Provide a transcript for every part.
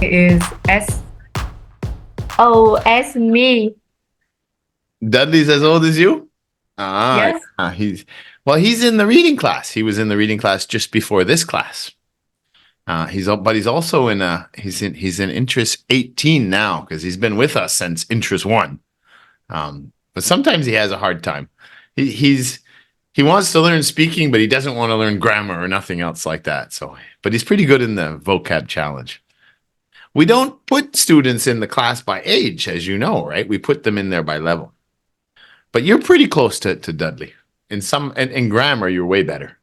is as me. Dudley's as old as you? Yes. He's in the reading class. He was in the reading class just before this class. He's also he's in interest 18 now because he's been with us since interest 1. But sometimes he has a hard time. He wants to learn speaking, but he doesn't want to learn grammar or nothing else like that. But he's pretty good in the vocab challenge. We don't put students in the class by age, as you know, right? We put them in there by level. But you're pretty close to Dudley. In grammar, you're way better.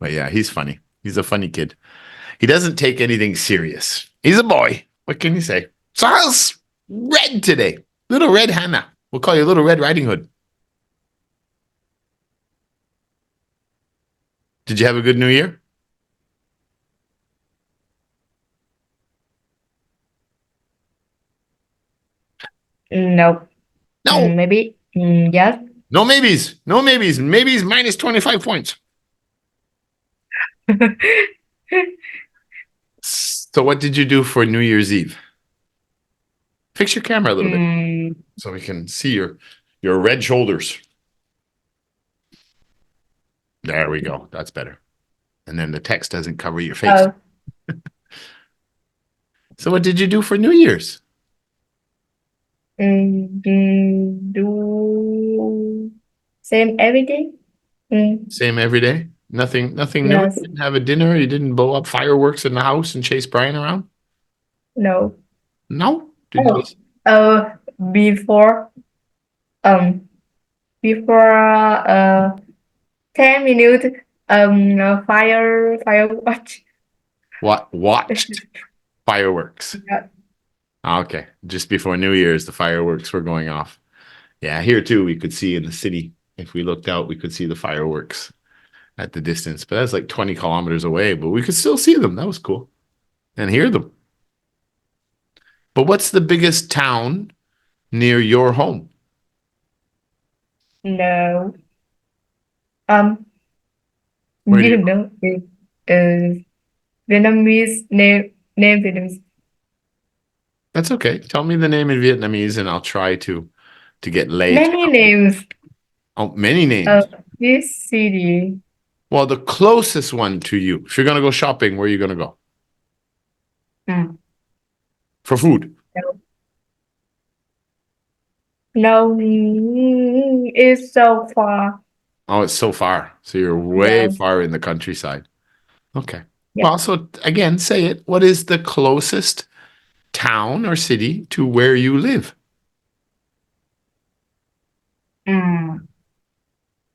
But yeah, he's funny. He's a funny kid. He doesn't take anything serious. He's a boy. What can you say? So how's Red today? Little Red Hannah. We'll call you Little Red Riding Hood. Did you have a good New Year? No. No. Maybe. Yes. No maybes. No maybes. Maybes minus 25 points. So what did you do for New Year's Eve? Fix your camera a little bit so we can see your red shoulders. There we go. That's better. And then the text doesn't cover your face. So what did you do for New Year's? Do same every day. Same every day? Nothing new? Yes. You didn't have a dinner? You didn't blow up fireworks in the house and chase Brian around? No. No? Before 10 minutes fireworks. What? Watched fireworks. Yeah. Okay. Just before New Year's, the fireworks were going off. Yeah, here too, we could see in the city. If we looked out, we could see the fireworks at the distance. But that's like 20 kilometers away, but we could still see them. That was cool. And hear them. But what's the biggest town near your home? No. Where do you Didn't know it is Vietnamese name Vietnamese. That's okay. Tell me the name in Vietnamese and I'll try to get Lei. Many names. Oh, many names. This city. Well, the closest one to you. If you're going to go shopping, where are you going to go? For food? No, it's so far. Oh, it's so far. So you're way far in the countryside. Okay. Yeah. Well, so again, say it. What is the closest town or city to where you live?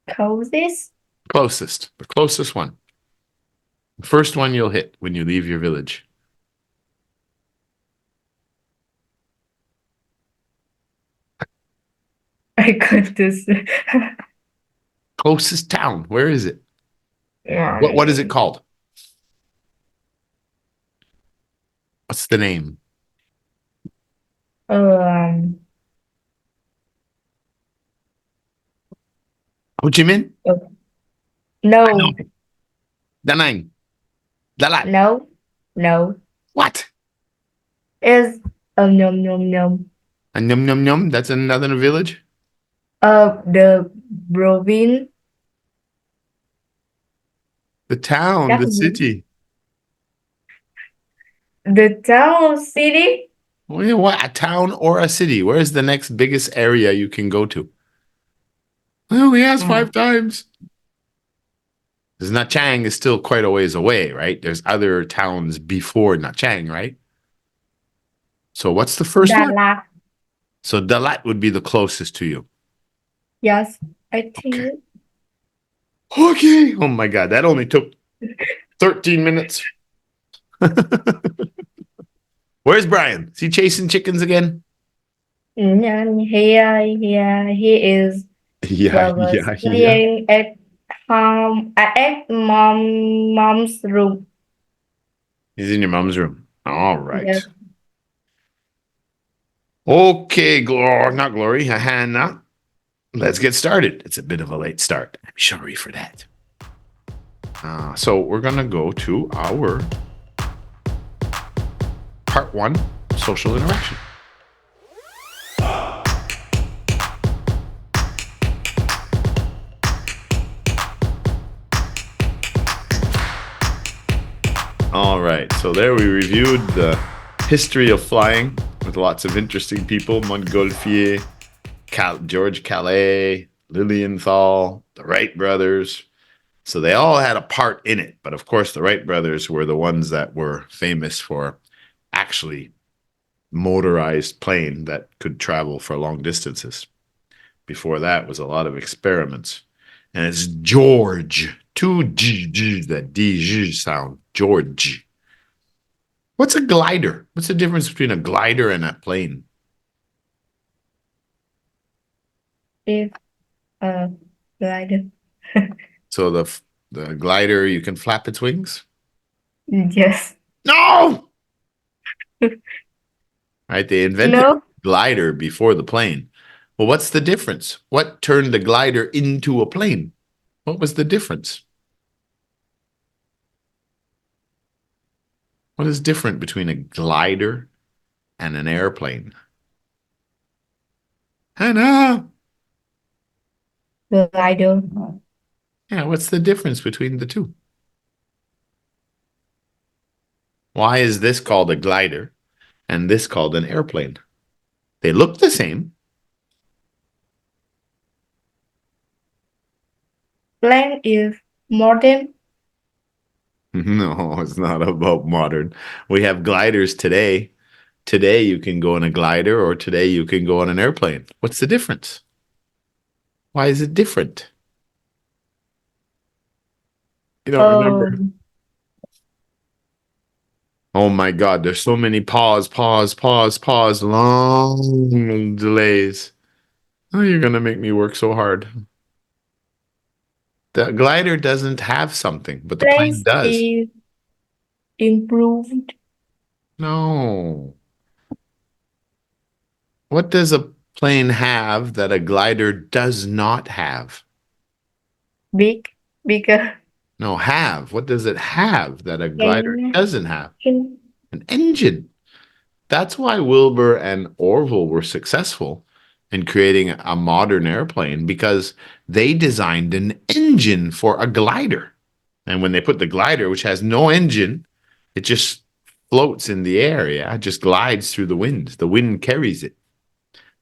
Closest? Closest. The closest one. The first one you'll hit when you leave your village. I got this. Closest town. Where is it? Yeah. What is it called? What's the name? Um. Ho Chi Minh? No. Da Nang. Dalat. No. What? Is Nhum Nhum Nhum. A Num Num Num? That's another village? The province. The town, the city. The town, city. Well, yeah, what? A town or a city? Where's the next biggest area you can go to? Well, we asked 5 times. Because Nha Trang is still quite a ways away, right? There's other towns before Nha Trang, right? So what's the first one? So Dalat would be the closest to you. Yes, I think. Okay. Oh my God, that only took 13 minutes. Where's Brian? Is he chasing chickens again? He is. Yeah. Playing at home at mom's room. He's in your mom's room. All right. Yes. Okay, not Glory, Hannah. Let's get started. It's a bit of a late start. I'm sorry for that. So we're going to go to our Part 1, social interaction. All right, so there we reviewed the history of flying with lots of interesting people. Montgolfier, George Calais, Lilienthal, the Wright brothers. So they all had a part in it. But of course, the Wright brothers were the ones that were famous for actually motorized plane that could travel for long distances. Before that was a lot of experiments. And it's George. Two G's, that D sound. George. What's a glider? What's the difference between a glider and a plane? If glider. So the glider, you can flap its wings? Yes. No! Right, they invented No. glider before the plane. Well, what's the difference? What turned the glider into a plane? What was the difference? What is different between a glider and an airplane? Hannah! Glider. Yeah, what's the difference between the two? Why is this called a glider and this called an airplane? They look the same. Plane is modern. No, it's not about modern. We have gliders today. Today you can go on a glider or today you can go on an airplane. What's the difference? Why is it different? You don't remember? Oh my God, there's so many pause, long delays. Oh, you're going to make me work so hard. The glider doesn't have something, but the plane Planes does. is improved. No. What does a plane have that a glider does not have? Bigger. No, have. What does it have that a glider Engine. doesn't have? An engine. That's why Wilbur and Orville were successful in creating a modern airplane, because they designed an engine for a glider. And when they put the glider, which has no engine, it just floats in the air. Yeah, it just glides through the wind. The wind carries it.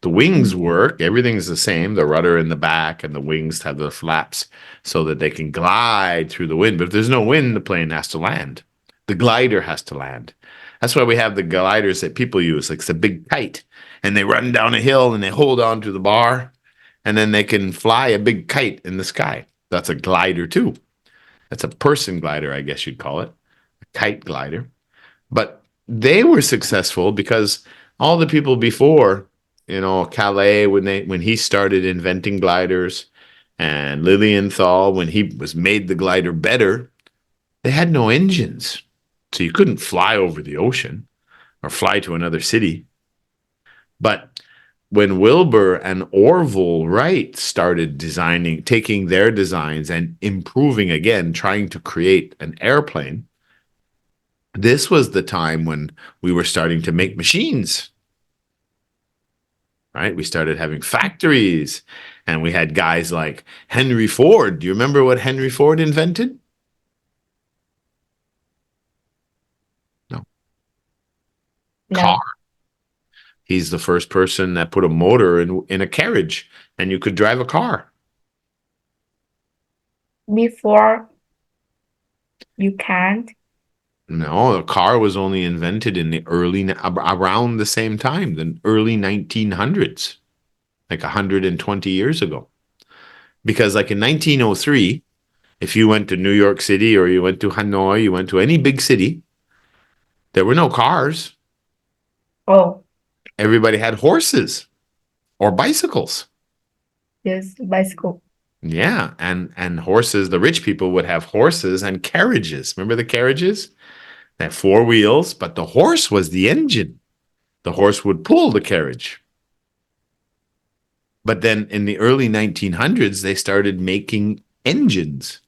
The wings work. Everything's the same. The rudder in the back and the wings have the flaps so that they can glide through the wind. But if there's no wind, the plane has to land. The glider has to land. That's why we have the gliders that people use. Like it's a big kite. And they run down a hill and they hold on to the bar. And then they can fly a big kite in the sky. That's a glider too. That's a person glider, I guess you'd call it. A kite glider. But they were successful because all the people before, Calais, when he started inventing gliders, and Lilienthal, when he was made the glider better, they had no engines. So you couldn't fly over the ocean or fly to another city. But when Wilbur and Orville Wright started taking their designs and improving again, trying to create an airplane, this was the time when we were starting to make machines. Right? We started having factories, and we had guys like Henry Ford. Do you remember what Henry Ford invented? No. Car. He's the first person that put a motor in a carriage, and you could drive a car. Before, you can't. No, the car was only invented in the around the same time, the early 1900s, like 120 years ago. Because like in 1903, if you went to New York City or you went to Hanoi, you went to any big city, there were no cars. Oh. Everybody had horses or bicycles. Yes, bicycle. Yeah, and horses, the rich people would have horses and carriages. Remember the carriages? They had 4 wheels, but the horse was the engine. The horse would pull the carriage. But then in the early 1900s, they started making engines.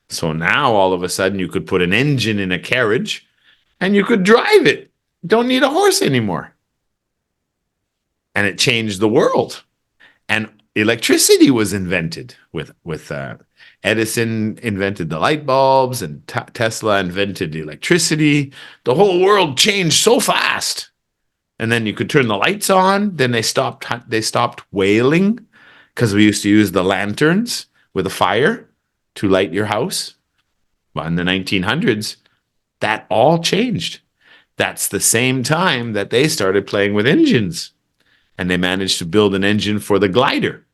So now all of a sudden you could put an engine in a carriage and you could drive it. don't need a horse anymore. And it changed the world. And electricity was invented with Edison invented the light bulbs, and Tesla invented electricity. The whole world changed so fast. And then you could turn the lights on. Then they stopped whaling because we used to use the lanterns with a fire to light your house. Well, in the 1900s, that all changed. That's the same time that they started playing with engines. And they managed to build an engine for the glider.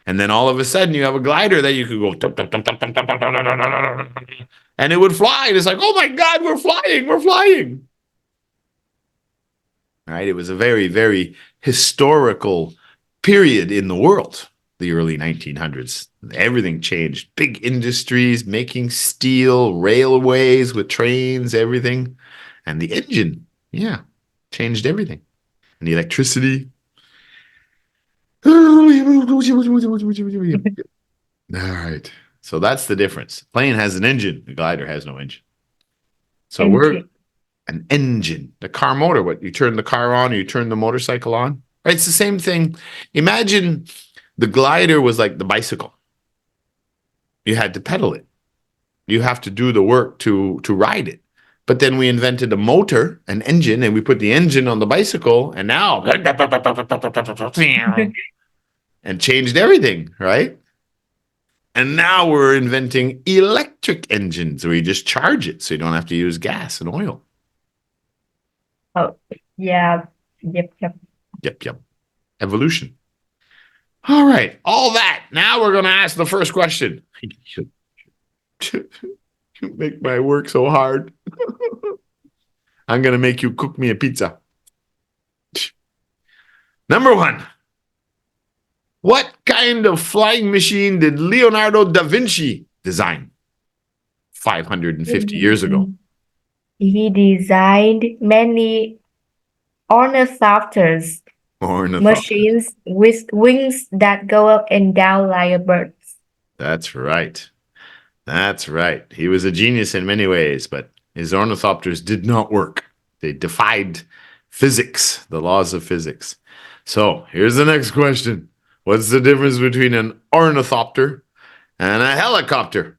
And then all of a sudden you have a glider that you could go and it would fly. And it's like, oh my God, we're flying. Right? It was a very, very historical period in the world, the early 1900s. Everything changed. Big industries, making steel, railways with trains, everything. And the engine, changed everything. And the electricity. All right. So that's the difference. Plane has an engine. The glider has no engine. So we're an engine. The car motor, what? You turn the car on, or you turn the motorcycle on. Right? It's the same thing. Imagine the glider was like the bicycle. You had to pedal it. You have to do the work to ride it. But then we invented a motor, an engine, and we put the engine on the bicycle, and now and changed everything, right? And now we're inventing electric engines where you just charge it so you don't have to use gas and oil. Oh, yeah. Yep. Yep. Evolution. All right. All that. Now we're going to ask the first question. You make my work so hard. I'm going to make you cook me a pizza. Number 1. What kind of flying machine did Leonardo da Vinci design 550 years ago? He designed many ornithopters, machines with wings that go up and down like a bird. That's right. He was a genius in many ways, but his ornithopters did not work. They defied physics, the laws of physics. So here's the next question. What's the difference between an ornithopter and a helicopter?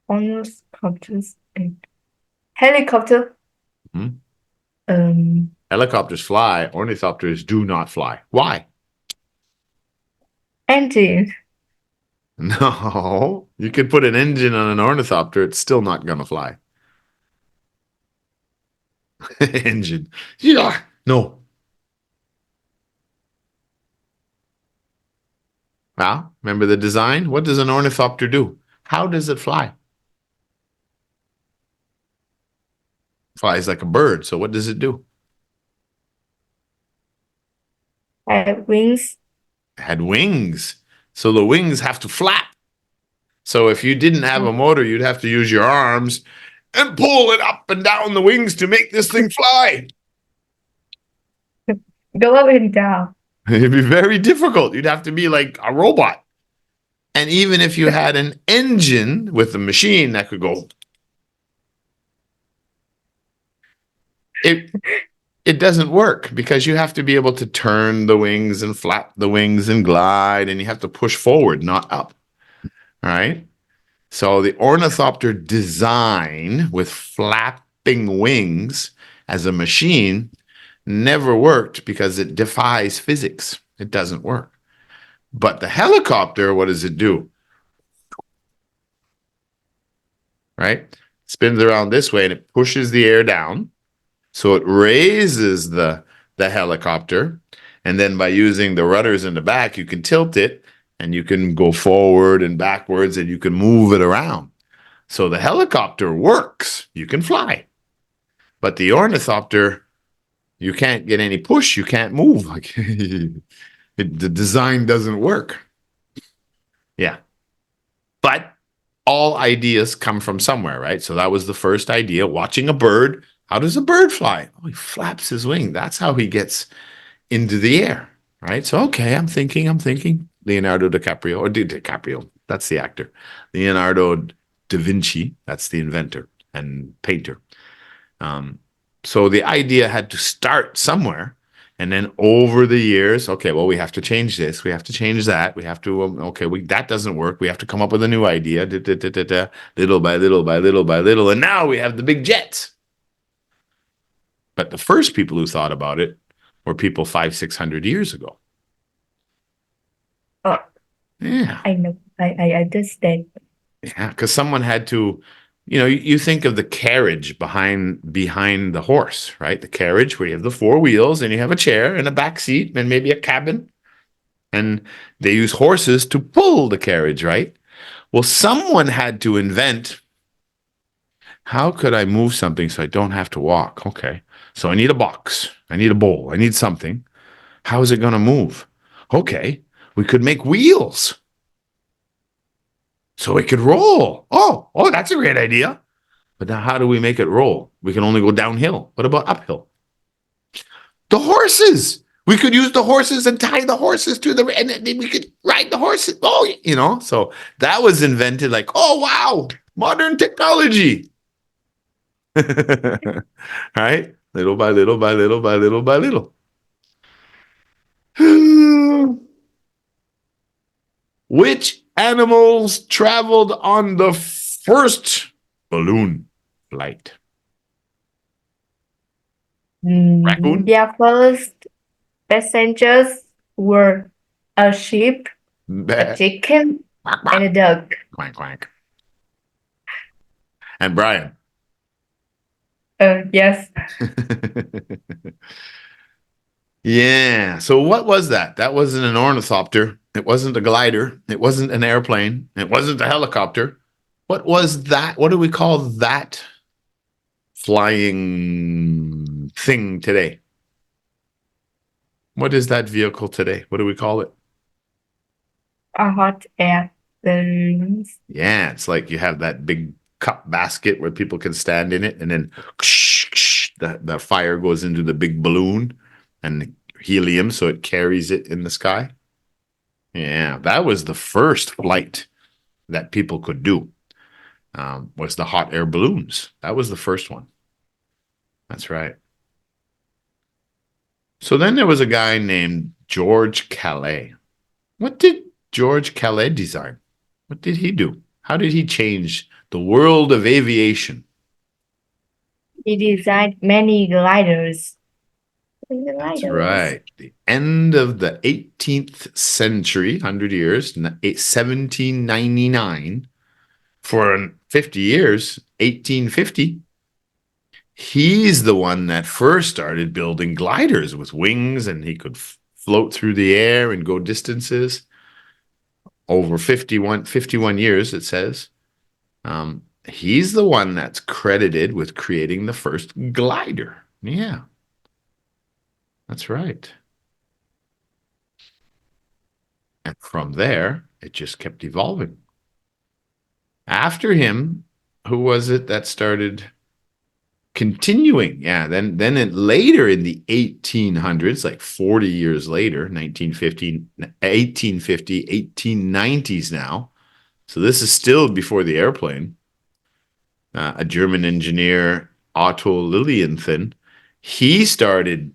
Ornithopters and helicopter. Helicopters fly. Ornithopters do not fly. Why? Engine. No. You can put an engine on an ornithopter. It's still not going to fly. Engine. Yeah. No. Well, remember the design? What does an ornithopter do? How does it fly? Flies like a bird. So what does it do? Had wings. Had wings. So the wings have to flap. So if you didn't have a motor, you'd have to use your arms and pull it up and down the wings to make this thing fly. Go up and down. It'd be very difficult. You'd have to be like a robot. And even if you had an engine with a machine that could go, it doesn't work because you have to be able to turn the wings and flap the wings and glide, and you have to push forward, not up. All right. So the ornithopter design with flapping wings as a machine never worked because it defies physics. It doesn't work. But the helicopter, what does it do? Right? It spins around this way and it pushes the air down. So it raises the helicopter. And then by using the rudders in the back, you can tilt it and you can go forward and backwards and you can move it around. So the helicopter works. You can fly. But the ornithopter, you can't get any push. You can't move. Like the design doesn't work. Yeah. But all ideas come from somewhere, right? So that was the first idea. Watching a bird. How does a bird fly? Oh, he flaps his wing. That's how he gets into the air, right? So, okay, I'm thinking. Leonardo DiCaprio, that's the actor. Leonardo da Vinci, that's the inventor and painter. So the idea had to start somewhere. And then over the years, okay, well, we have to change this. We have to change that. We have to, that doesn't work. We have to come up with a new idea, little by little by little by little. And now we have the big jets. But the first people who thought about it were people 500-600 years ago. Oh, Yeah. I know. I understand. Yeah, because someone had to, you think of the carriage behind the horse, right? The carriage where you have the four wheels and you have a chair and a back seat and maybe a cabin. And they use horses to pull the carriage, right? Well, someone had to invent, how could I move something so I don't have to walk? Okay, so I need a box. I need a bowl. I need something. How is it going to move? Okay, we could make wheels so it could roll. Oh, that's a great idea. But now how do we make it roll? We can only go downhill. What about uphill? The horses. We could use the horses and tie the horses to and then we could ride the horses. Oh, so that was invented like, oh, wow, modern technology. Right? Little by little by little by little by little. Which animals traveled on the first balloon flight? Raccoon? Their first passengers were a sheep, a chicken, Quack, and a duck. quack, quack. And Brian. Yes. Yeah. So what was that? That wasn't an ornithopter. It wasn't a glider. It wasn't an airplane. It wasn't a helicopter. What was that? What do we call that flying thing today? What is that vehicle today? What do we call it? A hot air balloons. Yeah, it's like you have that big cup basket where people can stand in it, and then the fire goes into the big balloon and helium, so it carries it in the sky. Yeah, that was the first flight that people could do. Was the hot air balloons. That was the first one. That's right. So then there was a guy named George Calais. What did George Calais design? What did he do? How did he change the world of aviation? He designed many gliders. That's right. The end of the 18th century, 100 years, 1799, for 50 years, 1850, he's the one that first started building gliders with wings, and he could float through the air and go distances. Over 51 years, it says. He's the one that's credited with creating the first glider. Yeah. That's right. And from there, it just kept evolving. After him, who was it that started continuing? Yeah, then later in the 1800s, like 40 years later, 1850, 1890s now. So this is still before the airplane. A German engineer, Otto Lilienthal, he started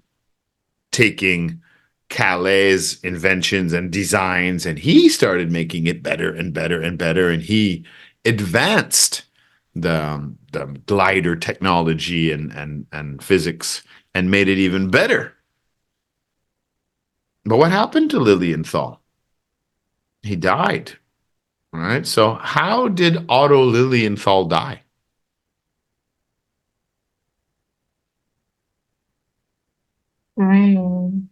taking Calais' inventions and designs, and he started making it better and better and better, and he advanced the glider technology and physics and made it even better. But what happened to Lilienthal? He died. All right. So how did Otto Lilienthal die? Mm.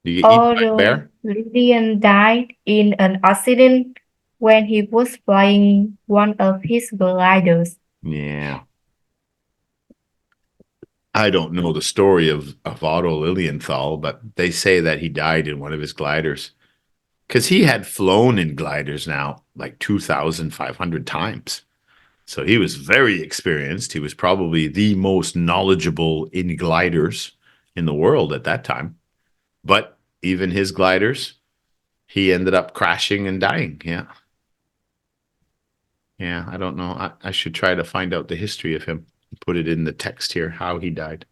Did you get eaten by a Although bear? Lillian died in an accident when he was flying one of his gliders. Yeah. I don't know the story of Otto Lilienthal, but they say that he died in one of his gliders because he had flown in gliders now like 2,500 times. So he was very experienced. He was probably the most knowledgeable in gliders in the world at that time. But even his gliders, he ended up crashing and dying. Yeah. Yeah, I don't know. I should try to find out the history of him. Put it in the text here, how he died.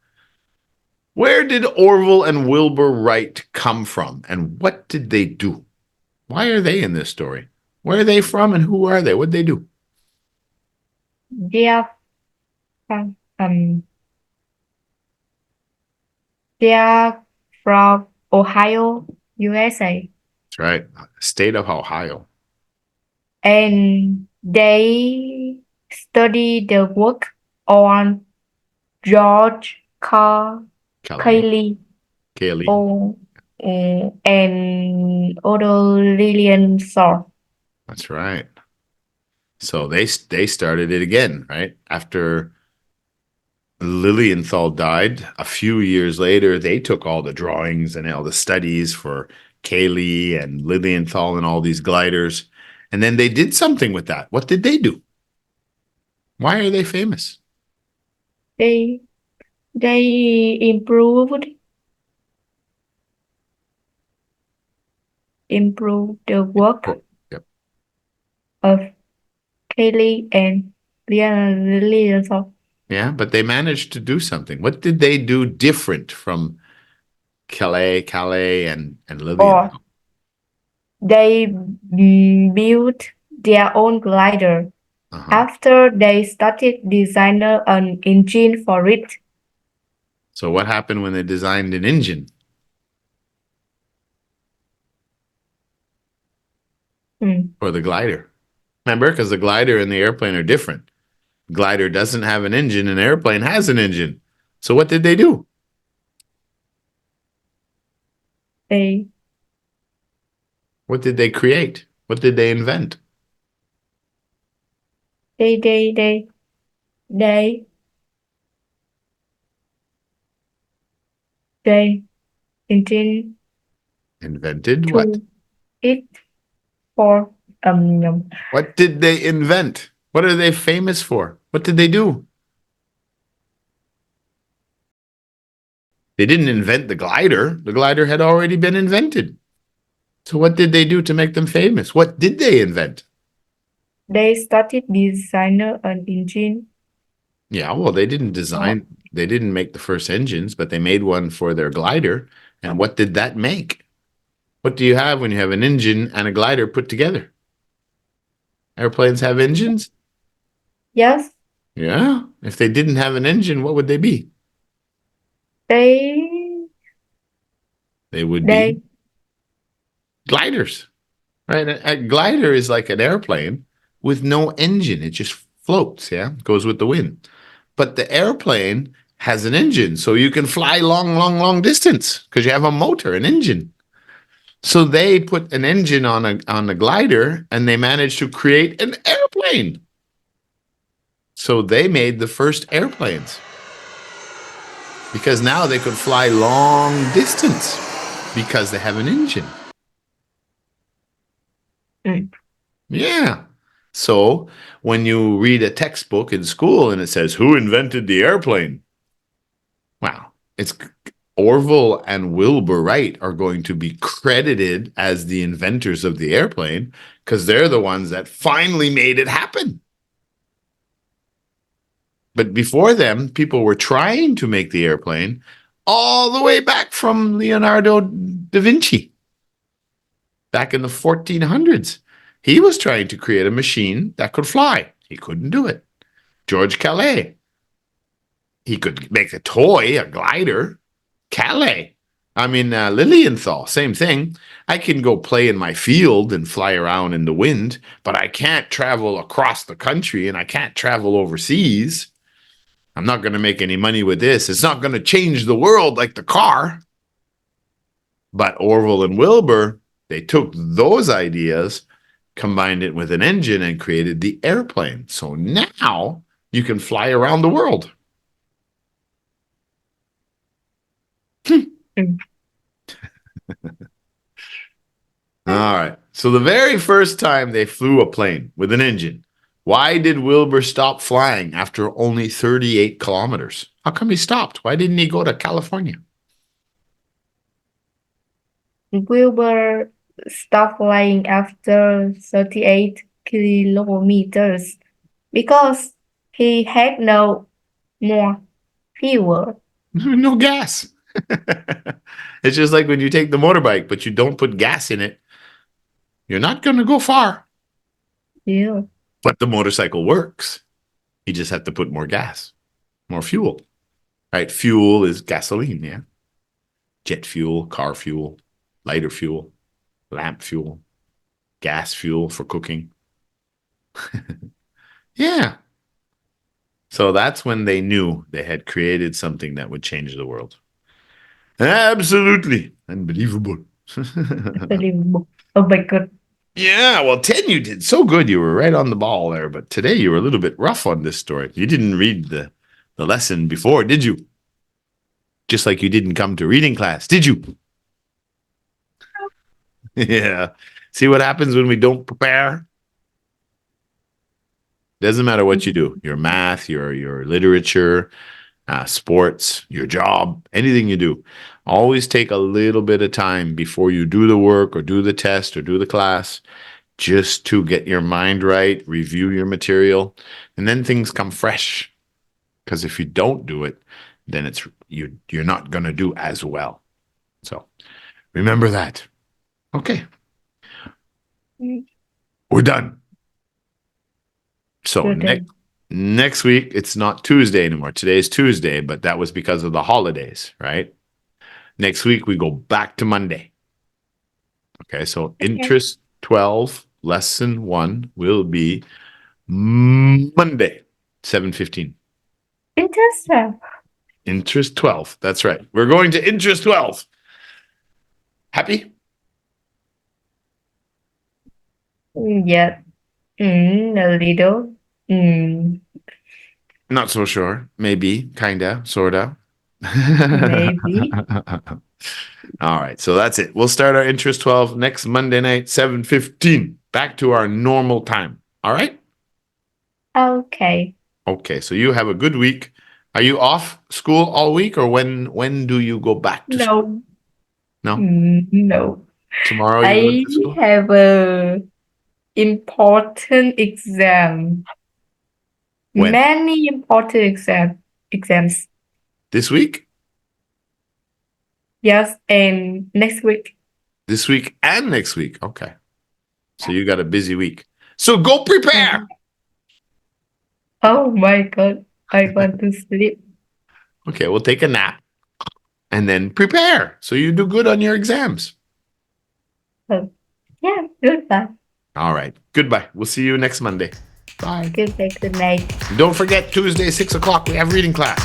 Where did Orville and Wilbur Wright come from, and what did they do? Why are they in this story? Where are they from, and who are they? What did they do? They are from they are from Ohio, USA, That's right, state of Ohio. and they study the work on George Kelly. Cayley and other Lillian Shaw. That's right. So they started it again, right? After Lilienthal died, a few years later, they took all the drawings and all the studies for Cayley and Lilienthal and all these gliders, and then they did something with that. What did they do? Why are they famous? They improved the work Yep. of Cayley and Lillian Shaw. Yeah, but they managed to do something. What did they do different from Calais, and Lilienthal? They built their own glider after they started designing an engine for it. So what happened when they designed an engine for the glider? Remember, because the glider and the airplane are different. Glider doesn't have an engine, an airplane has an engine. So what did they do? What did they create? What did they invent? They Invented what? It for What did they invent? What are they famous for? What did they do? They didn't invent the glider. The glider had already been invented. So what did they do to make them famous? What did they invent? They started designing an engine. Yeah, well, they didn't they didn't make the first engines, but they made one for their glider. And what did that make? What do you have when you have an engine and a glider put together? Airplanes have engines? Yes. Yeah. If they didn't have an engine, what would they be? They would be gliders, right? A glider is like an airplane with no engine. It just floats, yeah? Goes with the wind. But the airplane has an engine, so you can fly long distance because you have a motor, an engine. So they put an engine on a glider, and they managed to create an airplane. So they made the first airplanes because now they could fly long distance because they have an engine. Yeah. So when you read a textbook in school and it says, who invented the airplane? Wow, it's Orville and Wilbur Wright are going to be credited as the inventors of the airplane because they're the ones that finally made it happen. But before them, people were trying to make the airplane all the way back from Leonardo da Vinci back in the 1400s. He was trying to create a machine that could fly. He couldn't do it. George Calais. He could make a toy, a glider. Calais. Lilienthal, same thing. I can go play in my field and fly around in the wind, but I can't travel across the country and I can't travel overseas. I'm not going to make any money with this. It's not going to change the world like the car. But Orville and Wilbur, they took those ideas, combined it with an engine, and created the airplane. So now you can fly around the world. All right. So the very first time they flew a plane with an engine, why did Wilbur stop flying after only 38 kilometers? How come he stopped? Why didn't he go to California? Wilbur stopped flying after 38 kilometers because he had no more fuel. No gas. It's just like when you take the motorbike, but you don't put gas in it, you're not going to go far. Yeah. But the motorcycle works. You just have to put more gas, more fuel. Right? Fuel is gasoline, yeah. Jet fuel, car fuel, lighter fuel, lamp fuel, gas fuel for cooking. Yeah. So that's when they knew they had created something that would change the world. Absolutely unbelievable. Unbelievable. Oh my God. Yeah, well, 10, you did so good. You were right on the ball there. But today you were a little bit rough on this story. You didn't read the lesson before, did you? Just like you didn't come to reading class, did you? Yeah. See what happens when we don't prepare? Doesn't matter what you do. Your math, your literature, sports, your job, anything you do. Always take a little bit of time before you do the work or do the test or do the class, just to get your mind right, review your material, and then things come fresh. Because if you don't do it, then you're not going to do as well. So remember that. Okay, we're done. So Good. next week, it's not Tuesday anymore. Today is Tuesday, but that was because of the holidays, right? Next week, we go back to Monday. Okay, so Okay. interest 12, lesson 1 will be Monday, 7:15. Interesting. Interest 12. That's right. We're going to interest 12. Happy? Yeah. A little. Not so sure. Maybe, kinda, sorta. Maybe. All right, so that's it. We'll start our interest 12 next Monday night, 7:15. Back to our normal time. All right? Okay. Okay, so you have a good week. Are you off school all week, or when do you go back to school? No. No? No. Tomorrow you go I to school? have a important exam. When? Many important exams. This week? Yes, and next week. This week and next week. Okay. So you got a busy week. So go prepare. Oh my God. I want to sleep. Okay, we'll take a nap and then prepare so you do good on your exams. Oh, yeah, goodbye. All right. Goodbye. We'll see you next Monday. Bye. Good night. Don't forget Tuesday, 6 o'clock, we have reading class.